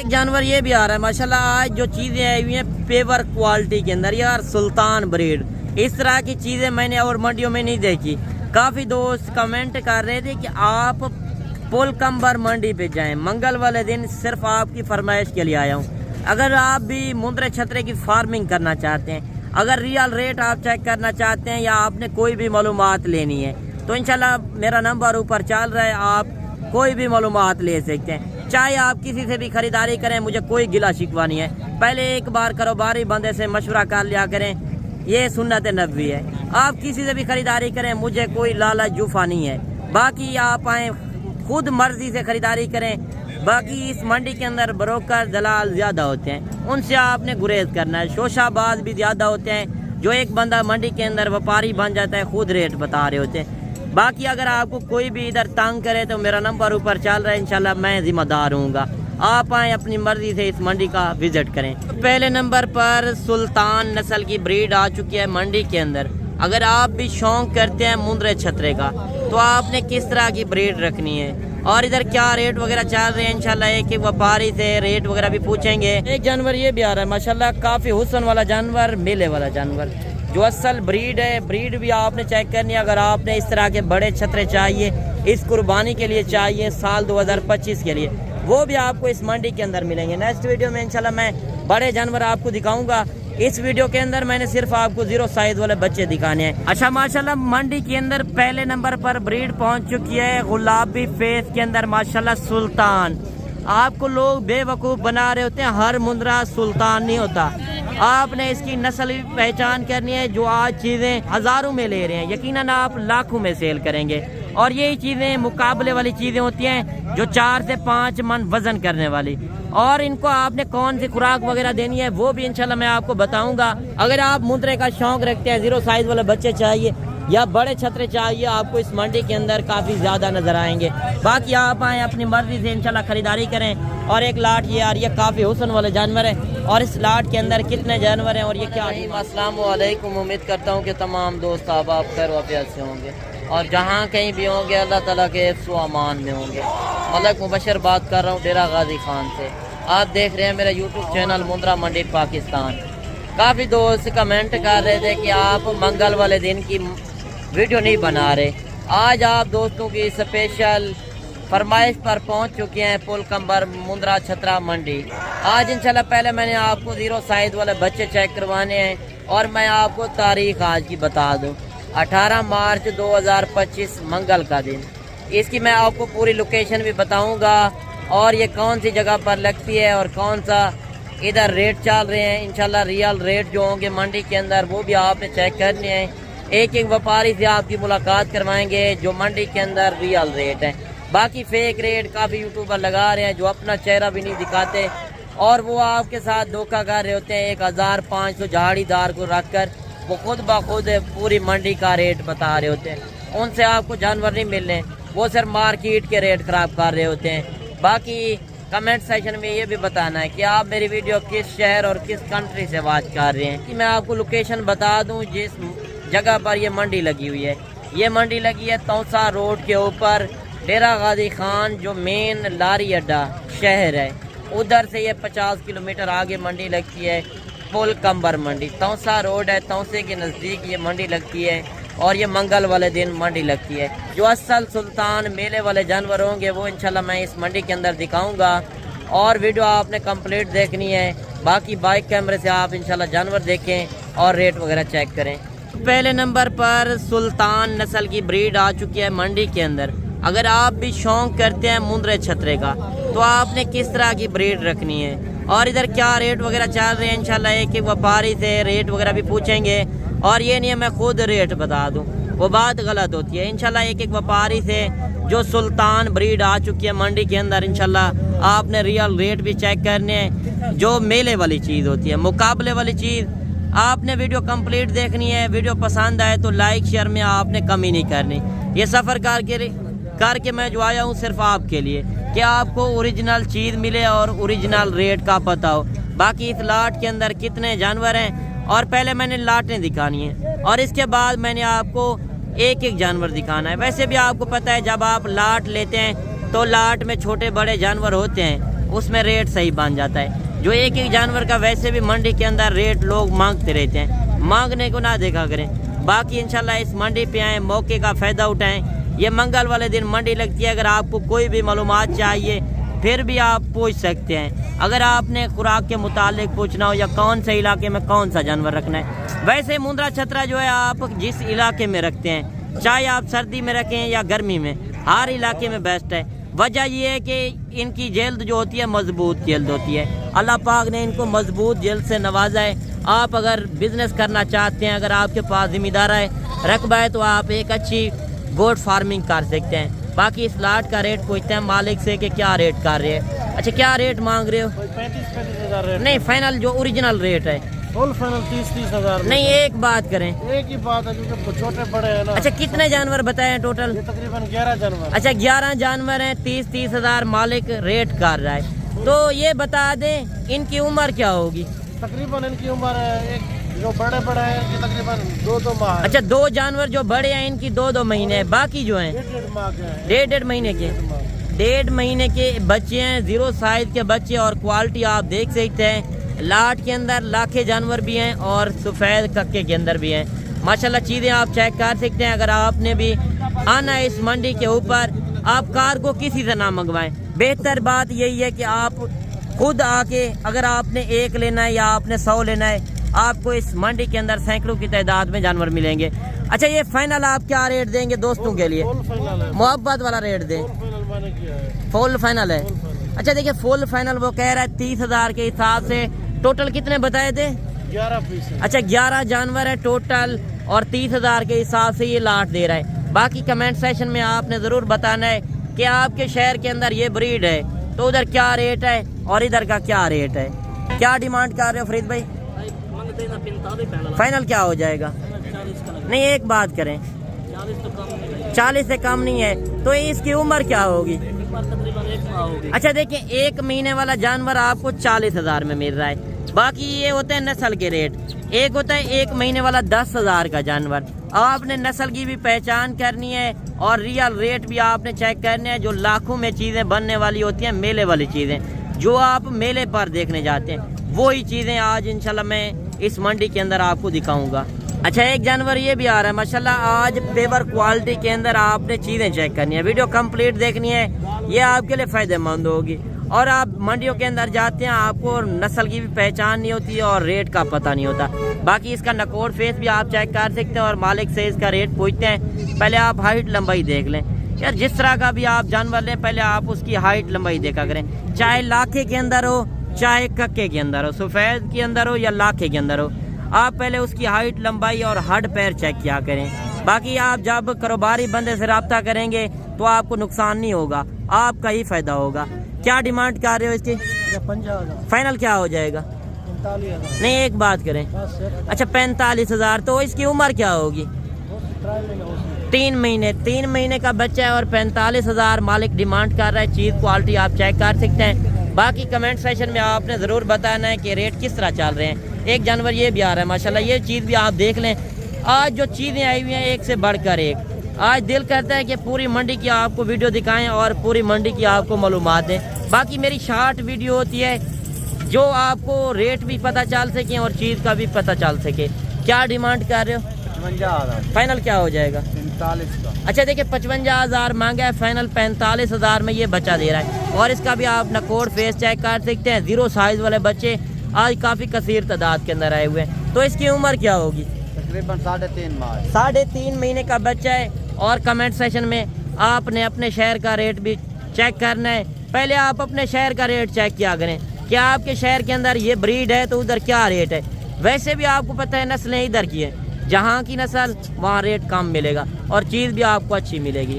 एक जानवर ये भी आ रहा है माशाल्लाह। आज जो चीज़ें आई हुई हैं पेवर क्वालिटी के अंदर यार, सुल्तान ब्रीड, इस तरह की चीज़ें मैंने और मंडियों में नहीं देखी। काफ़ी दोस्त कमेंट कर रहे थे कि आप पुलकम्बर मंडी पे जाएं, मंगल वाले दिन सिर्फ आपकी फरमाइश के लिए आया हूँ। अगर आप भी मुंद्रे छतरे की फार्मिंग करना चाहते हैं, अगर रियल रेट आप चेक करना चाहते हैं या आपने कोई भी मालूमात लेनी है तो इंशाल्लाह मेरा नंबर ऊपर चल रहा है, आप कोई भी मालूमात ले सकते हैं। चाहे आप किसी से भी खरीदारी करें, मुझे कोई गिला शिकवा नहीं है। पहले एक बार कारोबारी बंदे से मशवरा कर लिया करें, ये सुन्नत नबवी है। आप किसी से भी खरीदारी करें, मुझे कोई लालच जुफा नहीं है। बाकी आप आए खुद मर्जी से खरीदारी करें। बाकी इस मंडी के अंदर ब्रोकर दलाल ज़्यादा होते हैं, उनसे आपने गुरेज करना है। शोशाबाज भी ज़्यादा होते हैं, जो एक बंदा मंडी के अंदर व्यापारी बन जाता है, खुद रेट बता रहे होते हैं। बाकी अगर आपको कोई भी इधर तंग करे तो मेरा नंबर ऊपर चल रहा है, इंशाल्लाह मैं जिम्मेदार हूँगा। आप आए अपनी मर्जी से इस मंडी का विजिट करें। पहले नंबर पर सुल्तान नस्ल की ब्रीड आ चुकी है मंडी के अंदर। अगर आप भी शौक करते हैं मुंद्रे छतरे का तो आपने किस तरह की ब्रीड रखनी है और इधर क्या रेट वगैरह चल रहे हैं, इंशाल्लाह एक एक व्यापारी से रेट वगैरह भी पूछेंगे। एक जानवर ये भी आ रहा है माशाल्लाह, काफ़ी हुस्न वाला जानवर, मेले वाला जानवर, जो असल ब्रीड है। ब्रीड भी आपने चेक करनी है। अगर आपने इस तरह के बड़े छतरे चाहिए, इस कुर्बानी के लिए चाहिए, साल 2025 के लिए, वो भी आपको इस मंडी के अंदर मिलेंगे। नेक्स्ट वीडियो में इंशाल्लाह मैं बड़े जानवर आपको दिखाऊंगा। इस वीडियो के अंदर मैंने सिर्फ आपको 0 साइज वाले बच्चे दिखाने हैं। अच्छा माशाल्लाह मंडी के अंदर पहले नंबर पर ब्रीड पहुंच चुकी है गुलाबी फेस के अंदर माशाल्लाह सुल्तान। आपको लोग बेवकूफ़ बना रहे होते हैं, हर मुंद्रा सुल्तान नहीं होता। आपने इसकी नस्ल पहचान करनी है। जो आज चीज़ें हज़ारों में ले रहे हैं, यकीनन आप लाखों में सेल करेंगे। और यही चीज़ें मुकाबले वाली चीज़ें होती हैं, जो 4 से 5 मन वज़न करने वाली। और इनको आपने कौन सी खुराक वगैरह देनी है वो भी इंशाल्लाह मैं आपको बताऊंगा। अगर आप मुंद्रे का शौक रखते हैं, 0 साइज वाले बच्चे चाहिए या बड़े छतरे चाहिए, आपको इस मंडी के अंदर काफ़ी ज़्यादा नज़र आएंगे। बाकी आप आएँ अपनी मर्ज़ी से इंशाल्लाह ख़रीदारी करें। और एक लाट ये आ रही है, काफ़ी हुस्न वाले जानवर है। और इस लाट के अंदर कितने जानवर हैं और ये क्या है। अस्सलाम वालेकुम, उम्मीद करता हूँ कि तमाम दोस्त आप खैर वाफियत से होंगे और जहाँ कहीं भी होंगे अल्लाह ताला के हिफ्ज़ व अमान में होंगे। मलक मुबशर बात कर रहा हूँ डेरा गाजी खान से। आप देख रहे हैं मेरा यूट्यूब चैनल मुंद्रा मंडी पाकिस्तान। काफ़ी दोस्त कमेंट कर रहे थे कि आप मंगल वाले दिन की वीडियो नहीं बना रहे। आज आप दोस्तों की स्पेशल फरमाइश पर पहुंच चुके हैं पुलकम्बर मुंद्रा छतरा मंडी। आज इंशाल्लाह पहले मैंने आपको 0 साइज वाले बच्चे चेक करवाने हैं और मैं आपको तारीख आज की बता दूं, 18 मार्च 2025 मंगल का दिन। इसकी मैं आपको पूरी लोकेशन भी बताऊंगा और ये कौन सी जगह पर लगती है और कौन सा इधर रेट चल रहे हैं। इंशाल्लाह रियल रेट जो होंगे मंडी के अंदर वो भी आपने चेक करने हैं। एक एक व्यापारी से आपकी मुलाकात करवाएंगे जो मंडी के अंदर रियल रेट है। बाकी फेक रेट काफ़ी यूट्यूबर लगा रहे हैं जो अपना चेहरा भी नहीं दिखाते और वो आपके साथ धोखा कर रहे होते हैं। 1500 झाड़ीदार को रखकर वो खुद ब खुद पूरी मंडी का रेट बता रहे होते हैं। उनसे आपको जानवर नहीं मिलने, वो सिर्फ मार्केट के रेट ख़राब कर रहे होते हैं। बाकी कमेंट सेक्शन में ये भी बताना है कि आप मेरी वीडियो किस शहर और किस कंट्री से वाच कर रहे हैं। कि मैं आपको लोकेशन बता दूं जिस जगह पर ये मंडी लगी हुई है। ये मंडी लगी है तौसा रोड के ऊपर, डेरा गाजी खान जो मेन लारी अड्डा शहर है, उधर से ये 50 किलोमीटर आगे मंडी लगती है पुलकम्बर मंडी। तौसा रोड है, तौसे के नज़दीक ये मंडी लगती है और ये मंगल वाले दिन मंडी लगती है। जो असल सुल्तान मेले वाले जानवर होंगे वो इंशाल्लाह मैं इस मंडी के अंदर दिखाऊंगा और वीडियो आपने कंप्लीट देखनी है। बाकी बाइक कैमरे से आप इंशाल्लाह जानवर देखें और रेट वगैरह चेक करें। पहले नंबर पर सुल्तान नस्ल की ब्रीड आ चुकी है मंडी के अंदर। अगर आप भी शौक करते हैं मुंद्रे छतरे का तो आपने किस तरह की ब्रीड रखनी है और इधर क्या रेट वगैरह चल रहे हैं, इंशाल्लाह एक एक व्यापारी से रेट वगैरह भी पूछेंगे। और ये नहीं है मैं खुद रेट बता दूं, वो बात गलत होती है। इंशाल्लाह एक एक व्यापारी से जो सुल्तान ब्रीड आ चुकी है मंडी के अंदर, इंशाल्लाह आपने रियल रेट भी चेक करने हैं। जो मेले वाली चीज़ होती है, मुकाबले वाली चीज़, आपने वीडियो कंप्लीट देखनी है। वीडियो पसंद आए तो लाइक शेयर में आपने कमी नहीं करनी। ये सफ़र करके मैं जो आया हूँ सिर्फ आपके लिए कि आपको ओरिजिनल चीज़ मिले और ओरिजिनल रेट का पता हो। बाकी इस लाट के अंदर कितने जानवर हैं और पहले मैंने लाटें दिखानी है और इसके बाद मैंने आपको एक एक जानवर दिखाना है। वैसे भी आपको पता है जब आप लाट लेते हैं तो लाट में छोटे बड़े जानवर होते हैं, اس میں ریٹ صحیح بن جاتا ہے. جو ایک ایک جانور کا ویسے بھی منڈی کے اندر ریٹ لوگ مانگتے رہتے ہیں, مانگنے کو نہ دیکھا کریں. باقی انشاءاللہ اس منڈی پہ آئیں, موقع کا فائدہ اٹھائیں. یہ منگل والے دن منڈی لگتی ہے. اگر آپ کو کوئی بھی معلومات چاہیے پھر بھی آپ پوچھ سکتے ہیں. اگر آپ نے خوراک کے متعلق پوچھنا ہو یا کون سے علاقے میں کون سا جانور رکھنا ہے. ویسے مندرا چھترا جو ہے آپ جس علاقے میں رکھتے ہیں, چاہے آپ سردی میں رکھیں یا گرمی میں, ہر علاقے میں بیسٹ ہے. وجہ یہ ہے کہ ان کی جلد جو ہوتی ہے مضبوط جلد ہوتی ہے. اللہ پاک نے ان کو مضبوط جلد سے نوازا ہے. آپ اگر بزنس کرنا چاہتے ہیں, اگر آپ کے پاس ذمہ دار ہے رقبہ ہے, تو آپ ایک اچھی گوٹ فارمنگ کر سکتے ہیں. باقی اس لاٹ کا ریٹ پوچھتے ہیں مالک سے کہ کیا ریٹ کر رہے ہیں. اچھا کیا ریٹ مانگ رہے ہو؟ 35,000 نہیں, فائنل جو اوریجنل ریٹ ہے. فل فائنل 30,000. نہیں, ایک بات کریں. ایک ہی بات ہے کیونکہ چھوٹے بڑے ہیں نا. اچھا کتنے جانور بتائے ہیں ٹوٹل؟ یہ تقریباً 11 جانور. اچھا 11 جانور ہیں, 30,000 مالک ریٹ کر رہا ہے. تو یہ بتا دیں ان کی عمر کیا ہوگی؟ تقریباً ان کی عمر ایک جو بڑے بڑے ہیں ان کی تقریباً 2 ماہ ہے. اچھا 2 جانور جو بڑے ہیں ان کی 2 مہینے ہے. باقی جو ہیں 1.5 ماہ کے ہیں. 1.5 مہینے کے. 1.5 مہینے کے بچے ہیں, 0 سائز کے بچے. اور کوالٹی آپ دیکھ سکتے ہیں, لاٹ کے اندر لاکھے جانور بھی ہیں اور سفید ککے کے اندر بھی ہیں. ماشاءاللہ چیزیں آپ چیک کر سکتے ہیں. اگر آپ نے بھی آنا ہے اس منڈی کے اوپر, آپ کار کو کسی سے نہ منگوائیں. بہتر بات یہی ہے کہ آپ خود آ کے, اگر آپ نے 1 لینا ہے یا آپ نے 100 لینا ہے, آپ کو اس منڈی کے اندر سینکڑوں کی تعداد میں جانور ملیں گے. اچھا یہ فائنل آپ کیا ریٹ دیں گے دوستوں کے لیے؟ محبت والا ریٹ دیں. فل فائنل ہے. اچھا دیکھیں فل فائنل وہ کہہ رہا ہے 30,000 کے حساب سے. ٹوٹل کتنے بتائے تھے؟ 11 پیس. اچھا 11 جانور ہے ٹوٹل, اور 30,000 کے حساب سے یہ لاٹ دے رہا ہے. باقی کمنٹ سیشن میں آپ نے ضرور بتانا ہے کہ آپ کے شہر کے اندر یہ بریڈ ہے تو ادھر کیا ریٹ ہے اور ادھر کا کیا ریٹ ہے. کیا ڈیمانڈ کر رہے ہو فرید بھائی؟ فائنل کیا ہو جائے گا؟ نہیں, ایک بات کریں, 40 سے کم نہیں ہے. تو اس کی عمر کیا ہوگی؟ اچھا دیکھیں 1 مہینے والا جانور آپ کو 40,000 میں مل رہا ہے. باقی یہ ہوتے ہیں نسل کے ریٹ. ایک ہوتا ہے 1 مہینے والا 10,000 کا جانور. آپ نے نسل کی بھی پہچان کرنی ہے اور ریئل ریٹ بھی آپ نے چیک کرنے ہیں. جو لاکھوں میں چیزیں بننے والی ہوتی ہیں, میلے والی چیزیں جو آپ میلے پر دیکھنے جاتے ہیں, وہی چیزیں آج انشاءاللہ میں اس منڈی کے اندر آپ کو دکھاؤں گا. اچھا ایک جانور یہ بھی آ رہا ہے ماشاءاللہ. آج پیور کوالٹی کے اندر آپ نے چیزیں چیک کرنی ہے, ویڈیو کمپلیٹ دیکھنی ہے, یہ آپ کے لیے فائدہ مند ہوگی. اور آپ منڈیوں کے اندر جاتے ہیں, آپ کو نسل کی بھی پہچان نہیں ہوتی اور ریٹ کا پتہ نہیں ہوتا. باقی اس کا نکوڑ فیس بھی آپ چیک کر سکتے ہیں اور مالک سے اس کا ریٹ پوچھتے ہیں. پہلے آپ ہائٹ لمبائی دیکھ لیں یار, جس طرح کا بھی آپ جانور لیں پہلے آپ اس کی ہائٹ لمبائی دیکھا کریں, چاہے لاکھے کے اندر ہو چاہے ککے کے اندر ہو, سفید کے اندر ہو یا لاکھے کے اندر ہو. آپ پہلے اس کی ہائٹ لمبائی اور ہڈ پیر چیک کیا کریں. باقی آپ جب کاروباری بندے سے رابطہ کریں گے تو آپ کو نقصان نہیں ہوگا, آپ کا ہی فائدہ ہوگا. کیا ڈیمانڈ کر رہے ہو اس کی؟ 50,000. فائنل کیا ہو جائے گا؟ 45,000. نہیں, ایک بات کریں. اچھا 45,000. تو اس کی عمر کیا ہوگی؟ 3 مہینے. 3 مہینے کا بچہ ہے اور 45,000 مالک ڈیمانڈ کر رہا ہے. چیز کوالٹی آپ چیک کر سکتے ہیں. باقی کمنٹ سیشن میں آپ نے ضرور بتانا ہے کہ ریٹ کس طرح چل رہے ہیں. ایک جانور یہ بھی آ رہا ہے ماشاءاللہ, یہ چیز بھی آپ دیکھ لیں. آج جو چیزیں آئی ہوئی ہیں ایک سے بڑھ کر ایک. آج دل کرتا ہے کہ پوری منڈی کی آپ کو ویڈیو دکھائیں اور پوری منڈی کی آپ کو معلومات دیں. باقی میری شارٹ ویڈیو ہوتی ہے جو آپ کو ریٹ بھی پتہ چل سکے اور چیز کا بھی پتہ چل سکے. کیا ڈیمانڈ کر رہے ہو؟ 55,000. فائنل کیا ہو جائے گا؟ 45 کا. اچھا دیکھیں 55,000 مانگا ہے, فائنل 45,000 میں یہ بچہ دے رہا ہے. اور اس کا بھی آپ نکوڑ فیس چیک کر سکتے ہیں. 0 سائز والے بچے آج کافی کثیر تعداد کے اندر آئے ہوئے ہیں. تو اس کی عمر کیا ہوگی؟ تقریباً 3.5 ماہ. 3.5 مہینے کا بچہ ہے. اور کمنٹ سیشن میں آپ نے اپنے شہر کا ریٹ بھی چیک کرنا ہے. پہلے آپ اپنے شہر کا ریٹ چیک کیا کریں, کیا آپ کے شہر کے اندر یہ بریڈ ہے تو ادھر کیا ریٹ ہے. ویسے بھی آپ کو پتہ ہے نسلیں ادھر کی ہیں, جہاں کی نسل وہاں ریٹ کم ملے گا اور چیز بھی آپ کو اچھی ملے گی.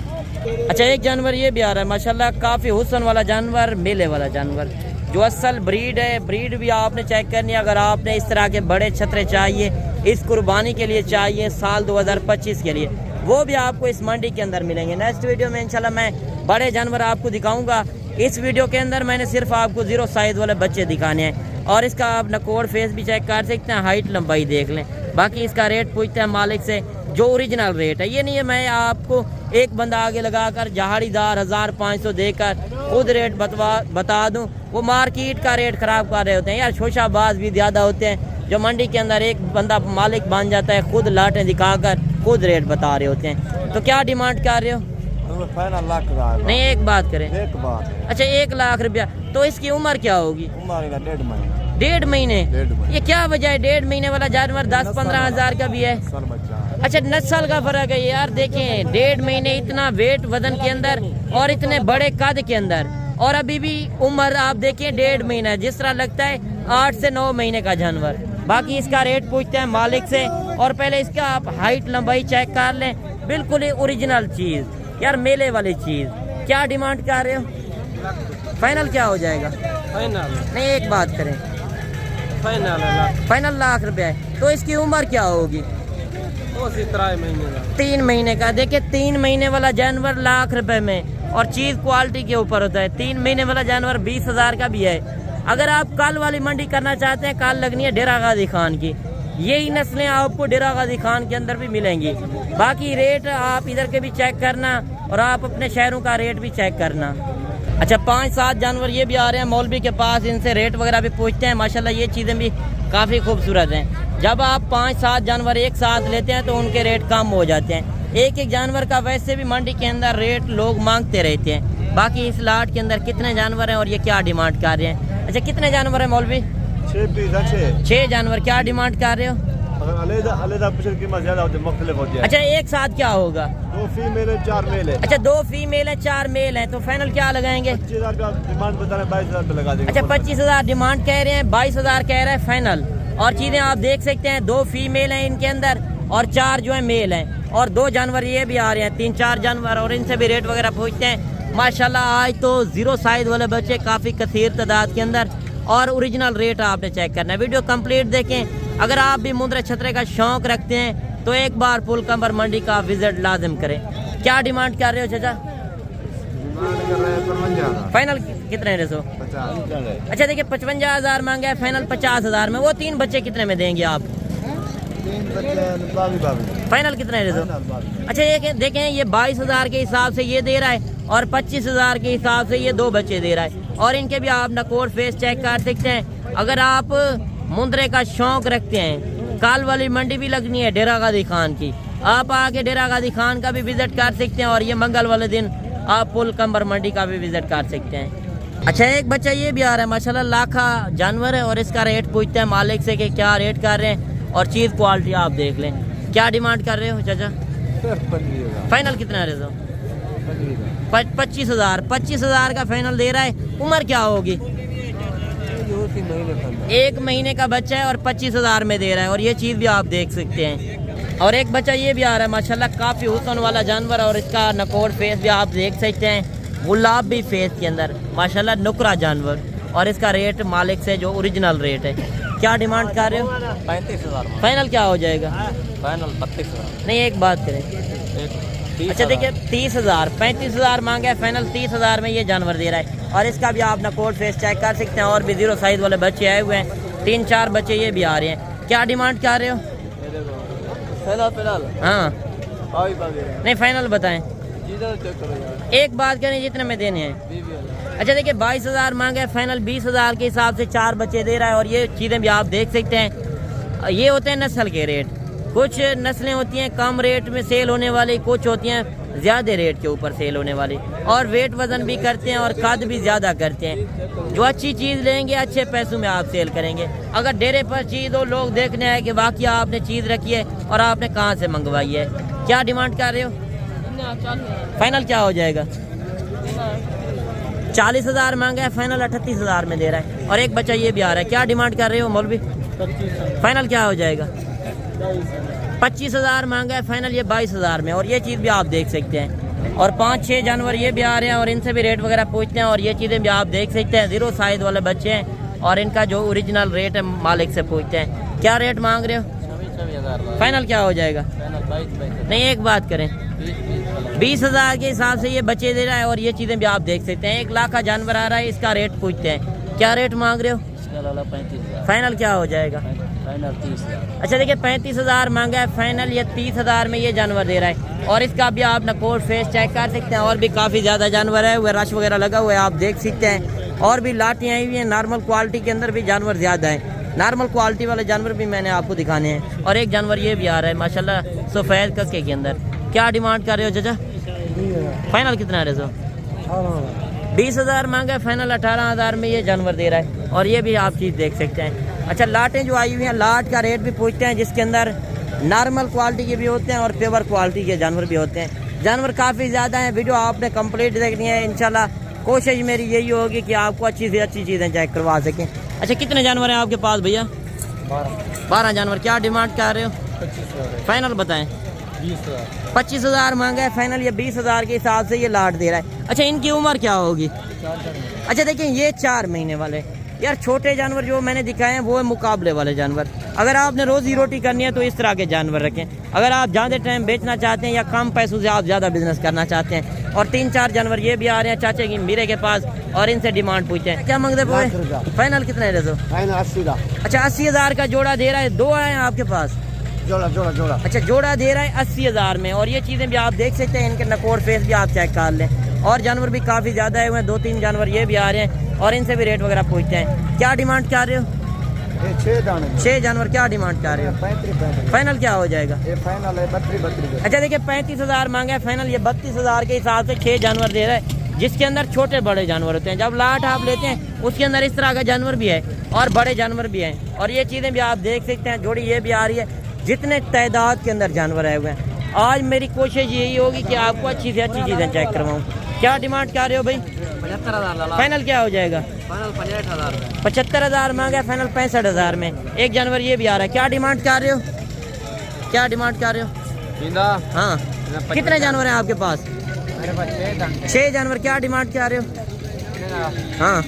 اچھا ایک جانور یہ بھی آ رہا ہے ماشاءاللہ, کافی حسن والا جانور, میلے والا جانور جو اصل بریڈ ہے. بریڈ بھی آپ نے چیک کرنی ہے. اگر آپ نے اس طرح کے بڑے چھترے چاہیے, اس قربانی کے لیے چاہیے سال 2025 کے لیے, وہ بھی آپ کو اس منڈی کے اندر ملیں گے. نیکسٹ ویڈیو میں انشاءاللہ میں بڑے جانور آپ کو دکھاؤں گا. اس ویڈیو کے اندر میں نے صرف آپ کو 0 سائز والے بچے دکھانے ہیں اور اس کا آپ نکوڑ فیس بھی چیک کر سکتے ہیں, ہائٹ لمبائی دیکھ لیں. باقی اس کا ریٹ پوچھتے ہیں مالک سے جو اوریجنل ریٹ ہے. یہ نہیں ہے میں آپ کو ایک بندہ آگے لگا کر جہاڑی دار 1500 دے کر خود ریٹ بتا دوں، وہ مارکیٹ کا ریٹ خراب کر رہے ہوتے ہیں یار. شوشہ باز بھی زیادہ ہوتے ہیں جو منڈی کے اندر ایک بندہ مالک بن جاتا ہے، خود لاٹیں دکھا کر خود ریٹ بتا رہے ہوتے ہیں. تو کیا ڈیمانڈ کر رہے ہو؟ نہیں ایک بات کریں. اچھا 1 لاکھ روپیہ. تو اس کی عمر کیا ہوگی؟ 1.5 مہینے. یہ کیا وجہ ہے 1.5 مہینے والا جانور 10-15 ہزار کا بھی ہے؟ اچھا نسل کا فرق ہے یار. دیکھیں 1.5 مہینے اتنا ویٹ وزن کے اندر اور اتنے بڑے قد کے اندر، اور ابھی بھی عمر آپ دیکھیں 1.5 مہینہ، جس طرح لگتا ہے 8 سے 9 مہینے کا جانور. باقی اس کا ریٹ پوچھتے ہیں مالک سے، اور پہلے اس کا آپ ہائٹ لمبائی چیک کر لیں. بالکل ہی اوریجنل چیز یار، میلے والی چیز. کیا ڈیمانڈ کر رہے ہو؟ فائنل کیا ہو جائے گا؟ نہیں ایک بات کریں. فائنل لاکھ روپے ہے. تو اس کی عمر کیا ہوگی؟ 3 مہینے کا. دیکھیں 3 مہینے والا جانور لاکھ روپے میں، اور چیز کوالٹی کے اوپر ہوتا ہے. 3 مہینے والا جانور 20,000 کا بھی ہے. اگر آپ کل والی منڈی کرنا چاہتے ہیں، کل لگنی ہے ڈیرہ غازی خان کی. یہی نسلیں آپ کو ڈیرہ غازی خان کے اندر بھی ملیں گی. باقی ریٹ آپ ادھر کے بھی چیک کرنا، اور آپ اپنے شہروں کا ریٹ بھی چیک کرنا. اچھا 5-7 جانور یہ بھی آ رہے ہیں مولوی کے پاس، ان سے ریٹ وغیرہ بھی پوچھتے ہیں. ماشاءاللہ یہ چیزیں بھی کافی خوبصورت ہیں. جب آپ 5-7 جانور ایک ساتھ لیتے ہیں تو ان کے ریٹ کم ہو جاتے ہیں. ایک جانور کا ویسے بھی منڈی کے اندر ریٹ لوگ مانگتے رہتے ہیں. باقی اس لاٹ کے اندر کتنے جانور ہیں اور یہ کیا ڈیمانڈ کر رہے ہیں؟ اچھا کتنے جانور ہیں مولوی؟ 6 جانور. کیا ڈیمانڈ کر رہے ہو؟ اچھا ایک ساتھ کیا ہوگا؟ 2 فیمیل ہیں 4 میل ہیں. اچھا 2 فیمیل ہیں 4 میل ہیں. تو فائنل کیا لگائیں گے؟ 25,000 کا ڈیمانڈ بتا رہے ہیں، 22,000 پہ لگا دیں گے. اچھا 25,000 ڈیمانڈ کہہ رہے ہیں، 22,000 کہہ رہے ہیں فائنل. اور چیزیں آپ دیکھ سکتے ہیں 2 فیمیل ہیں ان کے اندر، اور 4 جو ہیں میل ہیں، اور 2 جانور یہ بھی آ رہے ہیں، 3-4 جانور، اور ان سے بھی ریٹ وغیرہ پوچھتے ہیں. ماشاءاللہ آج تو 0 سائز والے بچے کافی کثیر تعداد کے اندر، اور اوریجنل ریٹ آپ نے چیک کرنا ہے. ویڈیو کمپلیٹ دیکھیں. اگر آپ بھی مندرے چھترے کا شوق رکھتے ہیں تو ایک بار پل کمبر منڈی کا وزٹ لازم کریں. کیا ڈیمانڈ کر رہے ہو چچا؟ فائنل کتنے رسو؟ 50. اچھا دیکھیں 55,000 مانگا ہے، فائنل 50,000 میں. وہ 3 بچے کتنے میں دیں گے آپ؟ 3 بچے فائنل کتنے رسو؟ اچھا یہ دیکھیں یہ 22,000 کے حساب سے یہ دے رہا ہے، اور 25,000 کے حساب سے یہ 2 بچے دے رہا ہے. اور ان کے بھی آپ نکوٹ فیس چیک کر سکتے ہیں. اگر آپ مندرے کا شوق رکھتے ہیں، کال والی منڈی بھی لگنی ہے ڈیرہ غازی خان کی، آپ آ کے ڈیرہ غازی خان کا بھی وزٹ کر سکتے ہیں. اور یہ منگل والے دن آپ پل کمبر منڈی کا بھی وزٹ کر سکتے ہیں. اچھا ایک بچہ یہ بھی آ رہا ہے ماشاءاللہ لاکھا جانور ہے، اور اس کا ریٹ پوچھتے ہیں مالک سے کہ کیا ریٹ کر رہے ہیں، اور چیز کوالٹی آپ دیکھ لیں. کیا ڈیمانڈ کر رہے ہو چچا؟ فائنل کتنا رہے ہو؟ 25,000. 25,000 کا فائنل دے رہا ہے. عمر کیا ہوگی؟ 1 مہینے کا بچہ ہے، اور 25,000 میں دے رہا ہے. اور یہ چیز بھی آپ دیکھ سکتے ہیں. اور ایک بچہ یہ بھی آ رہا ہے ماشاءاللہ کافی حسن والا جانور، اور اس کا نکوٹ فیس بھی آپ دیکھ سکتے ہیں، گلابی فیس کے اندر ماشاءاللہ نکرا جانور. اور اس کا ریٹ مالک سے جو اوریجنل ریٹ ہے. کیا ڈیمانڈ کر رہے ہو؟ 35,000. فائنل کیا ہو جائے گا؟ فائنل 32,000. نہیں ایک بات کریں. اچھا دیکھیں 30,000. 35,000 مانگا ہے، فائنل 30,000 میں یہ جانور دے رہا ہے. اور اس کا بھی آپ نکوٹ فیس چیک کر سکتے ہیں. اور بھی 0 سائز والے بچے آئے ہوئے ہیں، 3-4 بچے یہ بھی آ رہے ہیں. کیا ڈیمانڈ کر رہے ہو؟ ہاں نہیں فائنل بتائیں. ایک بات کریں جتنے میں دینے ہیں. اچھا دیکھیں 22,000 مانگا ہے، فائنل 20,000 کے حساب سے 4 بچے دے رہا ہے. اور یہ چیزیں بھی آپ دیکھ سکتے ہیں. یہ ہوتے ہیں نسل کے ریٹ. کچھ نسلیں ہوتی ہیں کم ریٹ میں سیل ہونے والی، کچھ ہوتی ہیں زیادہ ریٹ کے اوپر سیل ہونے والی، اور ویٹ وزن بھی کرتے ہیں اور قد بھی زیادہ کرتے ہیں. جو اچھی چیز لیں گے اچھے پیسوں میں آپ سیل کریں گے. اگر ڈیرے پر چیز ہو، لوگ دیکھنے آئے کہ واقعی آپ نے چیز رکھی ہے اور آپ نے کہاں سے منگوائی ہے. کیا ڈیمانڈ کر رہے ہو؟ فائنل کیا ہو جائے گا؟ 40,000 مانگا ہے، فائنل 38,000 میں دے رہا ہے. اور ایک بچہ یہ بھی آ رہا ہے. کیا ڈیمانڈ کر رہے ہو مولوی؟ فائنل کیا ہو جائے گا؟ 25,000 مانگا ہے، فائنل یہ 22,000 میں. اور یہ چیز بھی آپ دیکھ سکتے ہیں. اور 5-6 جانور یہ بھی آ رہے ہیں، اور ان سے بھی ریٹ وغیرہ پوچھتے ہیں. اور یہ چیزیں بھی آپ دیکھ سکتے ہیں. 0 سائز والے بچے ہیں، اور ان کا جو اوریجنل ریٹ ہے مالک سے پوچھتے ہیں. کیا ریٹ مانگ رہے ہو؟ فائنل کیا ہو جائے گا؟ نہیں ایک بات کریں. 20,000 کے حساب سے یہ بچے دے رہا ہے. اور یہ چیزیں بھی آپ دیکھ سکتے ہیں. 1 لاکھ کا جانور آ رہا ہے، اس کا ریٹ پوچھتے ہیں. کیا ریٹ مانگ رہے ہو؟ فائنل کیا ہو جائے گا؟ फाइनल 30,000। अच्छा देखिए 35,000 मांगा है फाइनल, ये 30,000 में ये जानवर दे रहा है। और इसका भी आप नकोर फेस चेक कर सकते हैं, और भी काफ़ी ज़्यादा जानवर है, वो रश वगैरह लगा हुआ है, आप देख सकते हैं। और भी लाटियाँ आई हुई हैं, नॉर्मल क्वालिटी के अंदर भी जानवर ज़्यादा है। नॉर्मल क्वालिटी वाले जानवर भी मैंने आपको दिखाने हैं। और एक जानवर ये भी आ रहा है माशाल्लाह सफ़ेद कक्के के अंदर। क्या डिमांड कर रहे हो चाचा? फाइनल कितना है रेज़ो? 20,000 मांगा है फाइनल, 18,000 में ये जानवर दे रहा है। और ये भी आप चीज़ देख सकते हैं। अच्छा लाटें जो आई हुई हैं, लाट का रेट भी पूछते हैं, जिसके अंदर नॉर्मल क्वालिटी के भी होते हैं और पेवर क्वालिटी के जानवर भी होते हैं। जानवर काफ़ी ज़्यादा हैं। वीडियो आपने कंप्लीट देखनी है। इंशाल्लाह कोशिश मेरी यही होगी कि आपको अच्छी से अच्छी चीज़ें चेक करवा सकें। अच्छा कितने जानवर हैं आपके पास भैया? 12 जानवर। क्या डिमांड कर रहे हो? 25,000। फाइनल बताएं। 20,000। 25,000 मांगा है फाइनल, ये 20,000 के हिसाब से ये लाट दे रहा है। अच्छा इनकी उम्र क्या होगी? 4 अच्छा देखिए ये 4 महीने वाले। यार छोटे जानवर जो मैंने दिखाए हैं वो है मुकाबले वाले जानवर। अगर आपने रोजी रोटी करनी है तो इस तरह के जानवर रखें। अगर आप ज़्यादा टाइम बेचना चाहते हैं या कम पैसों से आप ज़्यादा बिजनेस करना चाहते हैं। और 3-4 जानवर ये भी आ रहे हैं चाचे की मीरे के पास, और इनसे डिमांड पूछते हैं। क्या मांगते बोए? फाइनल कितना है रेज़ो? फाइनल 80,000। अच्छा 80,000 का जोड़ा दे रहा है। 2 हैं आपके पास? जोड़ा। अच्छा जोड़ा दे रहा है 80,000 में। और ये चीज़ें भी आप देख सकते हैं, इनके नकोर फेस भी आप चेक कर लें। और जानवर भी काफ़ी ज़्यादा है हुए हैं, 2-3 जानवर ये भी आ रहे हैं, और इनसे भी रेट वगैरह पूछते हैं। क्या डिमांड कर रहे हो? 6 जानवर। क्या डिमांड कर रहे हो? 35। फाइनल क्या हो जाएगा? ये फाइनल है 32। अच्छा देखिए 35,000 मांगा है फाइनल, ये 32,000 के हिसाब से 6 जानवर दे रहा है, जिसके अंदर छोटे बड़े जानवर होते हैं। जब लाट आप लेते हैं उसके अंदर इस तरह का जानवर भी है और बड़े जानवर भी हैं। और ये चीज़ें भी आप देख सकते हैं। जोड़ी ये भी आ रही है, जितने तादाद के अंदर जानवर आए हुए हैं। आज मेरी कोशिश यही होगी कि आपको अच्छी से अच्छी चीज़ें चेक करवाऊँ। क्या डिमांड कर रहे हो भाई? 75,000। फाइनल क्या हो जाएगा? फाइनल 65,000। 75,000 मांगा है फाइनल, 65,000 में। एक जानवर ये भी आ रहा है। क्या डिमांड कर रहे हो? क्या डिमांड कर रहे हो? हाँ कितने जानवर हैं आपके पास? मेरे पास 6 जानवर। क्या डिमांड कर रहे हो? हाँ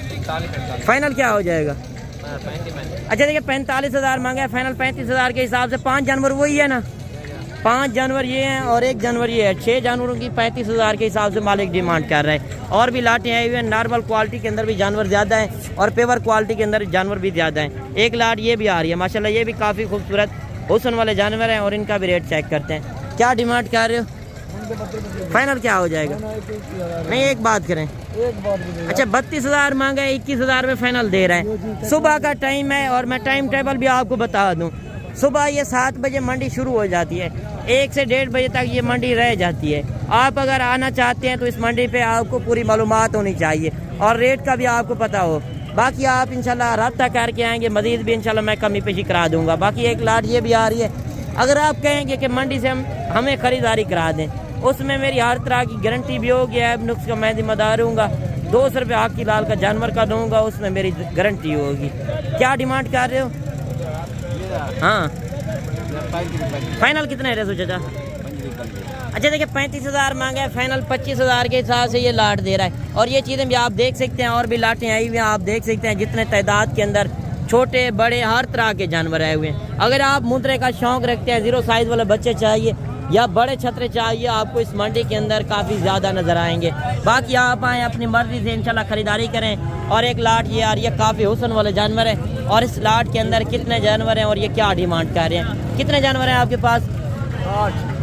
फाइनल क्या हो जाएगा? अच्छा देखिए 45,000 मांगा है फाइनल, 35,000 के हिसाब से 5 जानवर वही है ना? 5 जानवर ये हैं और एक जानवर ये है। 6 जानवरों की 35,000 के हिसाब से मालिक डिमांड कर रहा है। और भी लाटें आई हुई हैं, नॉर्मल क्वालिटी के अंदर भी जानवर ज़्यादा है और पेवर क्वालिटी के अंदर जानवर भी ज़्यादा है। एक लाट ये भी आ रही है माशाल्लाह, ये भी काफ़ी खूबसूरत हुस्न वाले जानवर हैं, और इनका भी रेट चेक करते हैं। क्या डिमांड कर रहे हो? फाइनल क्या हो जाएगा? नहीं एक बात करें। अच्छा 32,000 मांगा है, 21,000 में फाइनल दे रहे हैं। सुबह का टाइम है और मैं टाइम टेबल भी आपको बता दूं। सुबह ये 7 बजे मंडी शुरू हो जाती है, 1 से 1:30 बजे तक ये मंडी रह जाती है। आप अगर आना चाहते हैं तो इस मंडी पे आपको पूरी मालूमात होनी चाहिए और रेट का भी आपको पता हो। बाकी आप इंशाल्लाह रब्ता करके आएंगे, मजीद भी इंशाल्लाह मैं कमी पेशी करा दूंगा। बाकी एक लाट ये भी आ रही है, अगर आप कहेंगे कि मंडी से हमें ख़रीदारी करा दें, उसमें मेरी हर तरह की गारंटी भी होगी। ऐब नुक्स का मैं जिम्मेदार हूँगा। 200 रुपये आग की लाल का जानवर का दूँगा, उसमें मेरी गारंटी होगी। क्या डिमांड कर रहे हो? हाँ फाइनल कितना है रेसो चाचा? अच्छा देखिए 35,000 मांगा है फाइनल, 25,000 के हिसाब से ये लाट दे रहा है। और ये चीज़ें भी आप देख सकते हैं, और भी लाटें आई हुई हैं, आप देख सकते हैं जितने तादाद के अंदर छोटे बड़े हर तरह के जानवर आए हुए हैं। अगर आप मुद्रे का शौक़ रखते हैं, 0 साइज़ वाले बच्चे चाहिए या बड़े छतरे चाहिए, आपको इस मंडी के अंदर काफ़ी ज़्यादा नज़र आएंगे। बाकी आप आएँ अपनी मर्ज़ी से इंशाल्लाह ख़रीदारी करें। और एक लाट ये आ रही है, काफ़ी हुस्न वाले जानवर है। और इस लाट के अंदर कितने जानवर हैं और ये क्या डिमांड कर रहे हैं? कितने जानवर हैं आपके पास?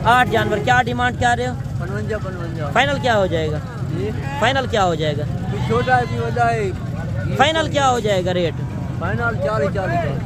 8 जानवर। क्या डिमांड कर रहे हो? 55। फाइनल क्या हो जाएगा? फाइनल क्या हो जाएगा? छोटा है। फाइनल क्या हो जाएगा रेट? फाइनल 40।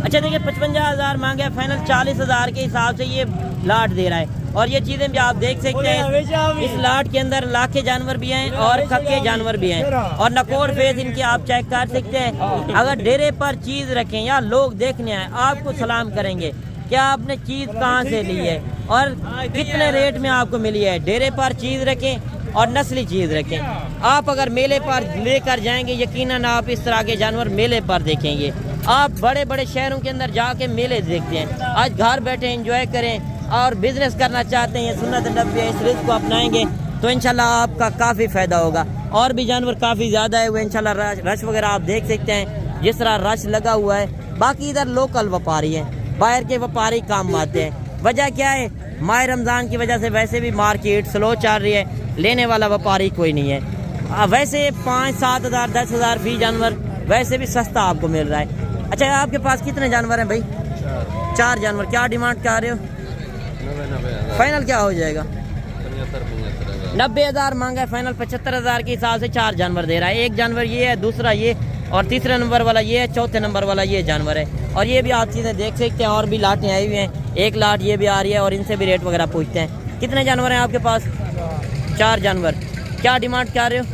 अच्छा देखिए 55,000 मांगे हैं फाइनल, 40,000 के हिसाब से ये लाट दे रहा है। और ये चीज़ें भी आप देख सकते हैं, इस लाट के अंदर लाखे जानवर भी हैं और खक्के जानवर भी हैं। और नकोर फेस इनके आप चेक कर सकते हैं। अगर डेरे पर चीज़ रखें या लोग देखने आए, आपको सलाम करेंगे क्या आपने चीज़ कहाँ से ली है और कितने रेट में आपको मिली है। डेरे पर चीज़ रखें और नस्ली चीज़ रखें। आप अगर मेले पर लेकर जाएंगे, यकीनन आप इस तरह के जानवर मेले पर देखेंगे। आप बड़े बड़े शहरों के अंदर जाके मेले देखते हैं, आज घर बैठे एंजॉय करें और बिजनेस करना चाहते हैं, सुन्नत नबी है, इस रिज़्क़ को अपनाएंगे तो इंशाल्लाह आपका काफ़ी फ़ायदा होगा। और भी जानवर काफ़ी ज़्यादा है वो इंशाल्लाह। रश वगैरह आप देख सकते हैं, जिस तरह रश लगा हुआ है। बाकी इधर लोकल व्यापारी हैं, बाहर के व्यापारी काम आते हैं। वजह क्या है? माह रमज़ान की वजह से वैसे भी मार्केट स्लो चल रही है, लेने वाला व्यापारी कोई नहीं है। वैसे 5-7 हज़ार 10 हज़ार फी जानवर वैसे भी सस्ता आपको मिल रहा है। अच्छा आपके पास कितने जानवर हैं भाई? 4 जानवर, क्या डिमांड कर रहे हो? 90,000 फाइनल क्या हो जाएगा? 75,000 90,000 मांगा है, फाइनल 75,000 के हिसाब से 4 जानवर दे रहा है। एक जानवर ये है, दूसरा ये, और तीसरे नंबर वाला ये है, चौथे नंबर वाला ये जानवर है। और ये भी आप चीज़ें देख सकते हैं, और भी लाटें आई हुई हैं, एक लाट ये भी आ रही है, और इनसे भी रेट वगैरह पूछते हैं। कितने जानवर हैं आपके पास? 4 जानवर, क्या डिमांड कर रहे हो?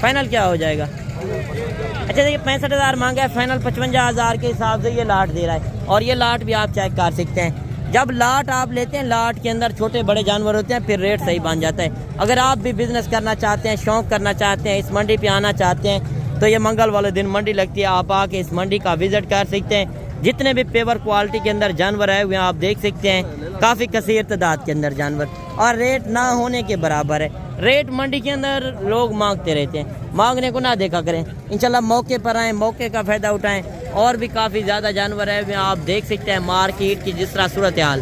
फाइनल क्या हो जाएगा? अच्छा देखिए 65,000 मांगा है, फाइनल 55,000 के हिसाब से ये लाट दे रहा है। और ये लाट भी आप चेक कर सकते हैं, जब लाट आप लेते हैं, लाट के अंदर छोटे बड़े जानवर होते हैं, फिर रेट सही बन जाता है। अगर आप भी बिजनेस करना चाहते हैं, शौक करना चाहते हैं, इस मंडी पे आना चाहते हैं, तो ये मंगल वाले दिन मंडी लगती है, आप आके इस मंडी का विजिट कर सकते हैं। जितने भी पेवर क्वालिटी के अंदर जानवर आए हुए हैं आप देख सकते हैं, काफ़ी कसीर तादाद के अंदर जानवर, और रेट ना होने के बराबर है। रेट मंडी के अंदर लोग मांगते रहते हैं, मांगने को ना देखा करें। इंशाल्लाह मौके पर आएँ, मौके का फ़ायदा उठाएं। और भी काफ़ी ज़्यादा जानवर है, आप देख सकते हैं मार्केट की जिस तरह सूरत हाल,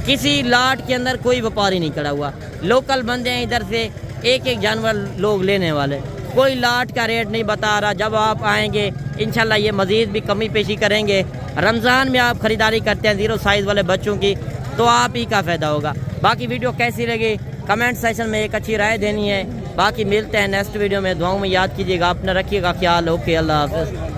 किसी लाट के अंदर कोई व्यापारी नहीं खड़ा हुआ, लोकल बंदे हैं इधर से एक एक जानवर लोग लेने वाले, कोई लाट का रेट नहीं बता रहा। जब आप आएंगे इंशाल्लाह ये मज़ीद भी कमी पेशी करेंगे। रमज़ान में आप ख़रीदारी करते हैं 0 साइज़ वाले बच्चों की, तो आप ही का फ़ायदा होगा। बाकी वीडियो कैसी लगी कमेंट सेक्शन में एक अच्छी राय देनी है। बाकी मिलते हैं नेक्स्ट वीडियो में, दुआओं में याद कीजिएगा, अपना रखिएगा ख्याल। ओके, अल्लाह हाफ़िज़।